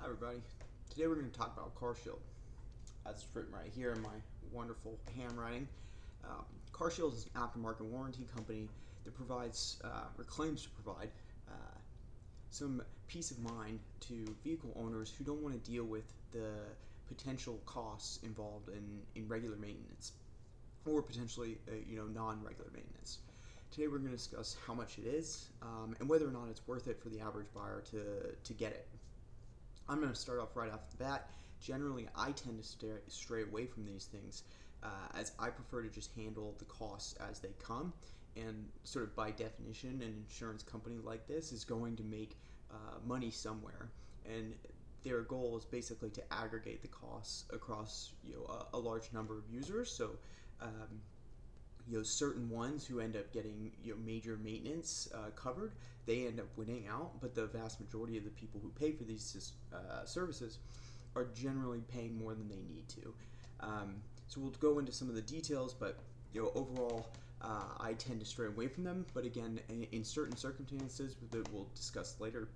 Hi everybody. Today we're going to talk about CarShield. That's written right here in my wonderful handwriting. CarShield is an aftermarket warranty company that provides, or claims to provide, some peace of mind to vehicle owners who don't want to deal with the potential costs involved in regular maintenance, or potentially non-regular maintenance. Today we're going to discuss how much it is and whether or not it's worth it for the average buyer to get it. I'm going to start off right off the bat. Generally, I tend to stray away from these things as I prefer to just handle the costs as they come. And sort of by definition, an insurance company like this is going to make money somewhere. And their goal is basically to aggregate the costs across a large number of users. So certain ones who end up getting major maintenance covered, they end up winning out, but the vast majority of the people who pay for these services are generally paying more than they need to. So we'll go into some of the details, but overall I tend to stray away from them, but again, in certain circumstances that we'll discuss later,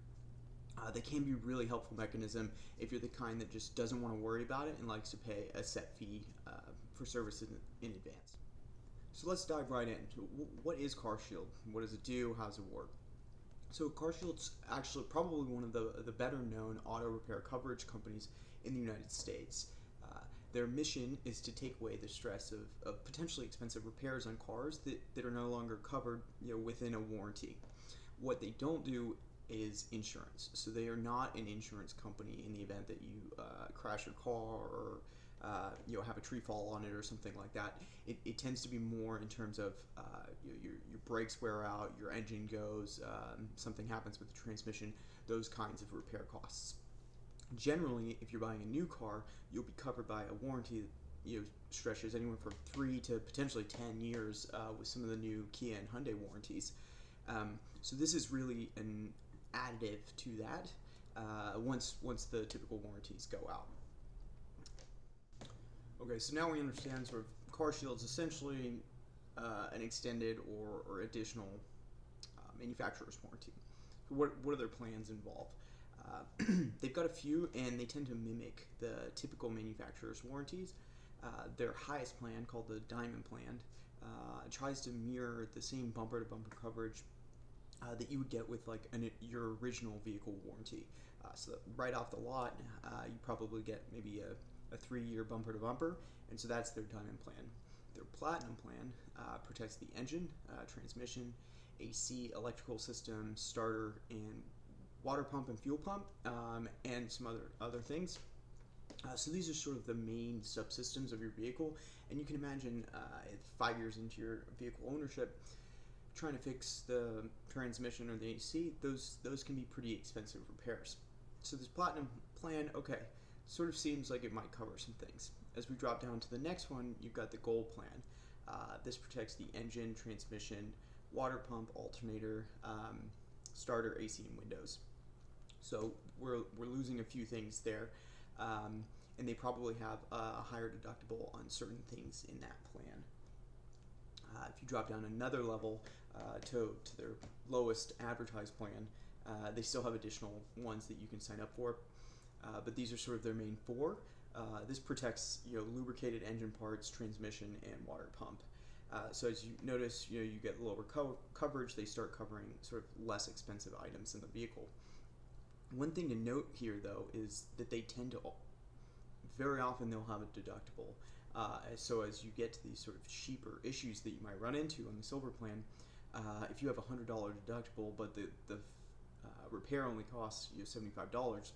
they can be a really helpful mechanism if you're the kind that just doesn't want to worry about it and likes to pay a set fee for services in advance. So let's dive right in. What is CarShield? What does it do? How does it work? So CarShield's actually probably one of the better known auto repair coverage companies in the United States. Their mission is to take away the stress of potentially expensive repairs on cars that are no longer covered within a warranty. What they don't do is insurance. So they are not an insurance company in the event that you crash your car or have a tree fall on it or something like that. It tends to be more in terms of your brakes wear out, your engine goes, something happens with the transmission, those kinds of repair costs. Generally, if you're buying a new car, you'll be covered by a warranty that stretches anywhere from 3 to potentially 10 years with some of the new Kia and Hyundai warranties. So this is really an additive to that once the typical warranties go out. Okay, so now we understand sort of CarShield is essentially an extended or additional manufacturer's warranty. What are their plans involved? They've got a few, and they tend to mimic the typical manufacturer's warranties. Their highest plan, called the Diamond Plan, tries to mirror the same bumper-to-bumper coverage that you would get with your original vehicle warranty. So that right off the lot, you probably get maybe a 3-year bumper to bumper, and so that's their Diamond Plan. Their Platinum Plan protects the engine, transmission, AC, electrical system, starter, and water pump and fuel pump, and some other things. So these are sort of the main subsystems of your vehicle, and you can imagine 5 years into your vehicle ownership, trying to fix the transmission or the AC, those can be pretty expensive repairs. So this Platinum Plan, okay, sort of seems like it might cover some things. As we drop down to the next one, you've got the Gold Plan. This protects the engine, transmission, water pump, alternator, starter, AC, and windows. So we're losing a few things there, and they probably have a higher deductible on certain things in that plan. If you drop down another level to their lowest advertised plan, they still have additional ones that you can sign up for, but these are sort of their main 4. This protects lubricated engine parts, transmission, and water pump. So as you notice, you get lower coverage. They start covering sort of less expensive items in the vehicle. One thing to note here, though, is that they tend to very often they'll have a deductible. So as you get to these sort of cheaper issues that you might run into on the Silver Plan, if you have a $100 deductible, but the repair only costs $75,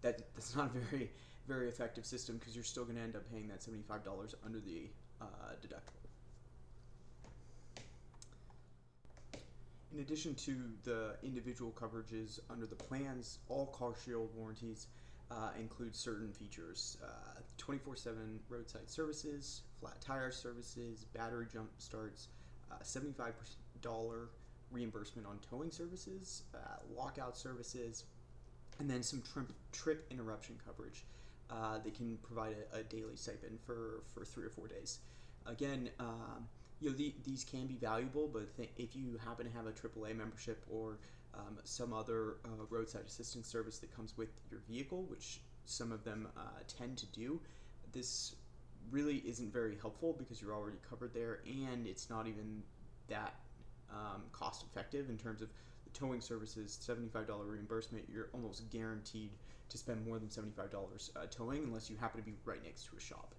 that's not a very, very effective system, because you're still going to end up paying that $75 under the deductible. In addition to the individual coverages under the plans, all CarShield warranties include certain features: 24/7 roadside services, flat tire services, battery jump starts, $75 reimbursement on towing services, lockout services, and then some trip interruption coverage. They can provide a daily stipend for 3 or 4 days. Again, these can be valuable, but if you happen to have a AAA membership or some other roadside assistance service that comes with your vehicle, which some of them tend to do. This really isn't very helpful because you're already covered there, and it's not even that cost effective in terms of the towing services. $75 reimbursement, you're almost guaranteed to spend more than $75 towing unless you happen to be right next to a shop.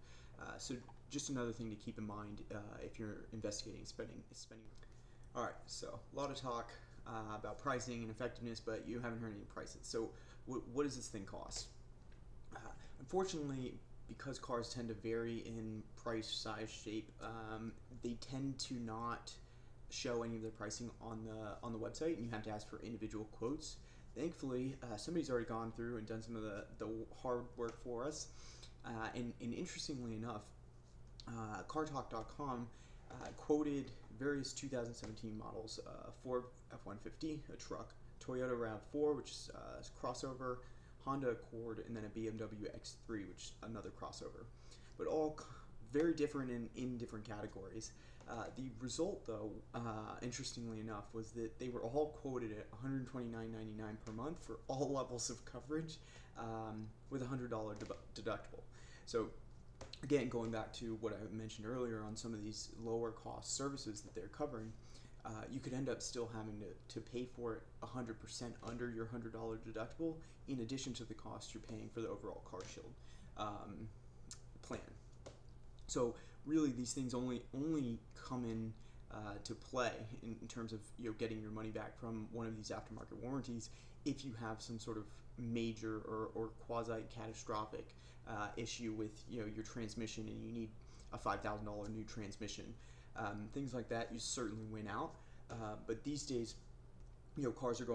So just another thing to keep in mind if you're investigating spending. All right, so a lot of talk about pricing and effectiveness, but you haven't heard any prices. So what does this thing cost? Unfortunately, because cars tend to vary in price, size, shape, they tend to not show any of their pricing on the website, and you have to ask for individual quotes. Thankfully, somebody's already gone through and done some of the hard work for us. And interestingly enough, CarTalk.com quoted various 2017 models: Ford F-150, a truck; Toyota RAV4, which is a crossover; Honda Accord; and then a BMW X3, which is another crossover. But all very different in different categories. The result, though, interestingly enough, was that they were all quoted at $129.99 per month for all levels of coverage, with a $100 deductible. So again, going back to what I mentioned earlier on some of these lower cost services that they're covering, you could end up still having to pay for it 100% under your $100 deductible, in addition to the cost you're paying for the overall CarShield plan. So really, these things only come in to play in terms of getting your money back from one of these aftermarket warranties if you have some sort of major or quasi catastrophic issue with your transmission, and you need a $5,000 new transmission. Things like that, you certainly win out. But these days, cars are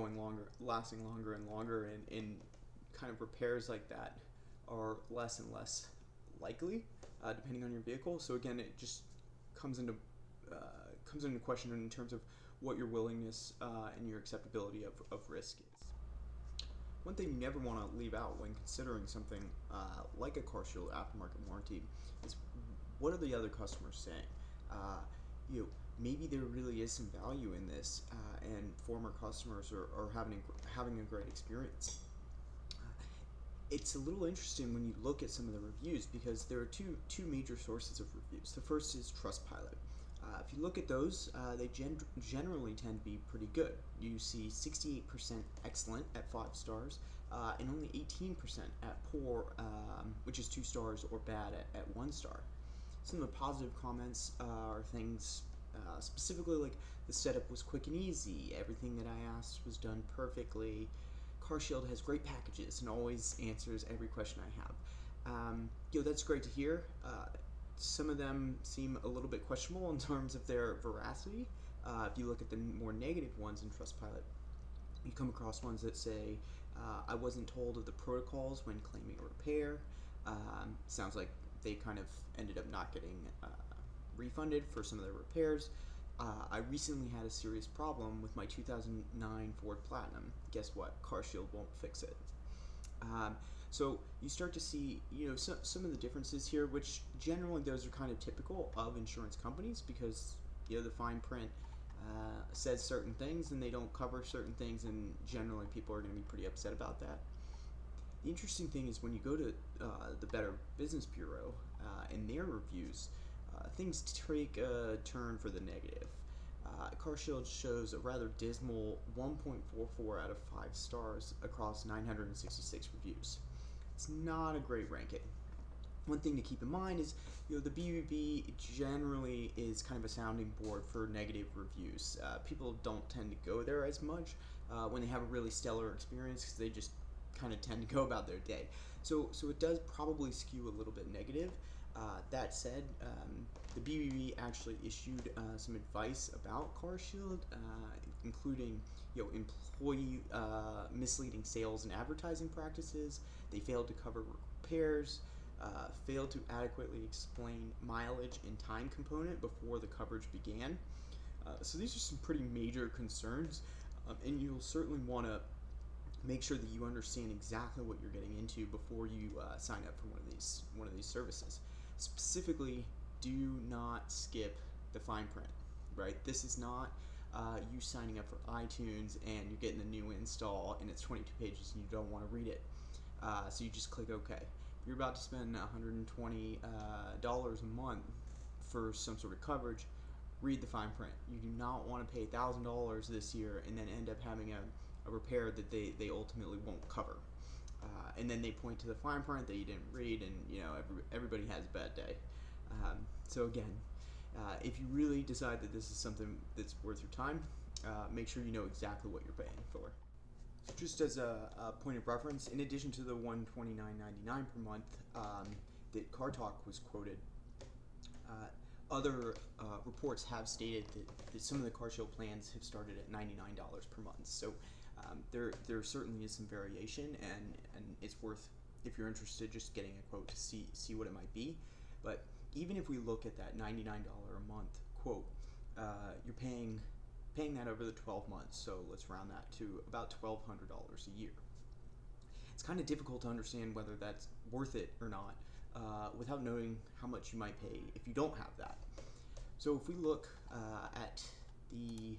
lasting longer and longer, and kind of repairs like that are less and less likely, depending on your vehicle. So again, it just comes into question in terms of what your willingness and your acceptability of risk is. One thing you never want to leave out when considering something like a CarShield aftermarket warranty is, what are the other customers saying? Maybe there really is some value in this, and former customers are having a great experience. It's a little interesting when you look at some of the reviews, because there are two major sources of reviews. The first is Trustpilot. If you look at those, they generally tend to be pretty good. You see 68% excellent at 5 stars, and only 18% at poor, which is 2 stars, or bad at 1 star. Some of the positive comments are things specifically like, the setup was quick and easy, everything that I asked was done perfectly, CarShield has great packages and always answers every question I have. That's great to hear. Some of them seem a little bit questionable in terms of their veracity. If you look at the more negative ones in Trustpilot, you come across ones that say, I wasn't told of the protocols when claiming a repair. Sounds like they kind of ended up not getting refunded for some of their repairs. I recently had a serious problem with my 2009 Ford Platinum. Guess what? CarShield won't fix it. So you start to see, some of the differences here, which generally those are kind of typical of insurance companies, because the fine print says certain things and they don't cover certain things, and generally people are going to be pretty upset about that. The interesting thing is when you go to the Better Business Bureau and their reviews, things take a turn for the negative. CarShield shows a rather dismal 1.44 out of 5 stars across 966 reviews. It's not a great ranking. One thing to keep in mind is, the BBB generally is kind of a sounding board for negative reviews. People don't tend to go there as much when they have a really stellar experience, because they just kind of tend to go about their day. So it does probably skew a little bit negative. That said, the BBB actually issued some advice about CarShield, including employee misleading sales and advertising practices. They failed to cover repairs, failed to adequately explain mileage and time component before the coverage began. So these are some pretty major concerns, and you'll certainly want to make sure that you understand exactly what you're getting into before you sign up for one of these services. Specifically, do not skip the fine print. Right? This is not you signing up for iTunes and you're getting the new install and it's 22 pages and you don't want to read it. So you just click OK. If you're about to spend $120 a month for some sort of coverage, read the fine print. You do not want to pay $1,000 this year and then end up having a repair that they ultimately won't cover. And then they point to the fine print that you didn't read, and everybody has a bad day. So again, if you really decide that this is something that's worth your time, make sure you know exactly what you're paying for. Just as a point of reference, in addition to the $129.99 per month that Car Talk was quoted, other reports have stated that some of the CarShield plans have started at $99 per month. So there certainly is some variation, and it's worth, if you're interested, just getting a quote to see what it might be. But even if we look at that $99 a month quote, you're paying that over the 12 months, so let's round that to about $1,200 a year. It's kind of difficult to understand whether that's worth it or not without knowing how much you might pay if you don't have that. So if we look at the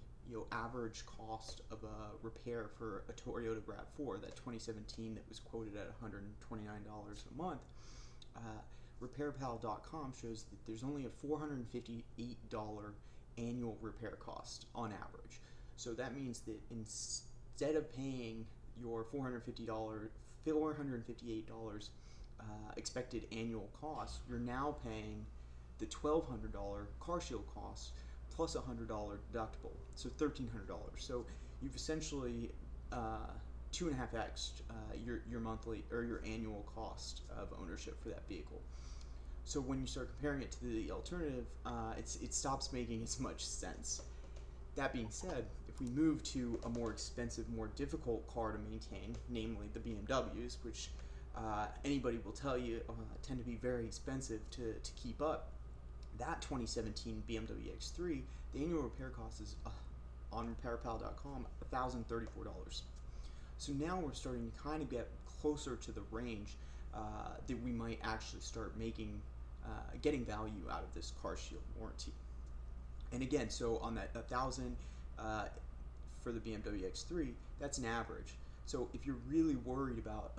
average cost of a repair for a Toyota RAV4, that 2017 that was quoted at $129 a month, RepairPal.com shows that there's only a $458 annual repair cost on average. So that means that instead of paying your $458 expected annual cost, you're now paying the $1,200 CarShield cost plus a $100 deductible, so $1,300. So you've essentially 2.5x your monthly or your annual cost of ownership for that vehicle. So when you start comparing it to the alternative, it stops making as much sense. That being said, if we move to a more expensive, more difficult car to maintain, namely the BMWs, which anybody will tell you tend to be very expensive to keep up, that 2017 BMW X3, the annual repair cost is on RepairPal.com $1,034. So now we're starting to kind of get closer to the range that we might actually start getting value out of this CarShield warranty. And again, so on that $1,000 for the BMW X3, that's an average. So if you're really worried about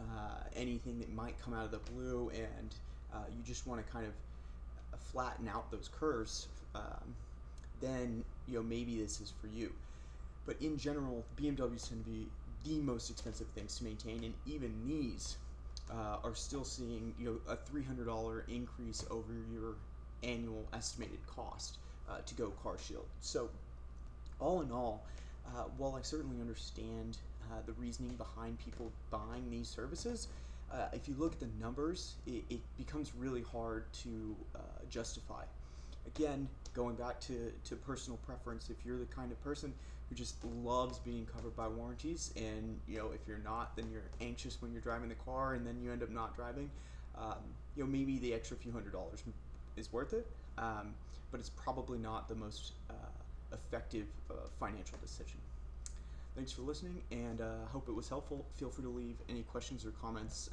anything that might come out of the blue and you just want to kind of flatten out those curves, then maybe this is for you. But in general, BMWs tend to be the most expensive things to maintain, and even these are still seeing a $300 increase over your annual estimated cost to go CarShield. So all in all, while I certainly understand the reasoning behind people buying these services, if you look at the numbers, it becomes really hard to justify. Again, going back to personal preference, if you're the kind of person who just loves being covered by warranties, and if you're not, then you're anxious when you're driving the car and then you end up not driving, maybe the extra few $100s is worth it, but it's probably not the most effective financial decision. Thanks for listening, and hope it was helpful. Feel free to leave any questions or comments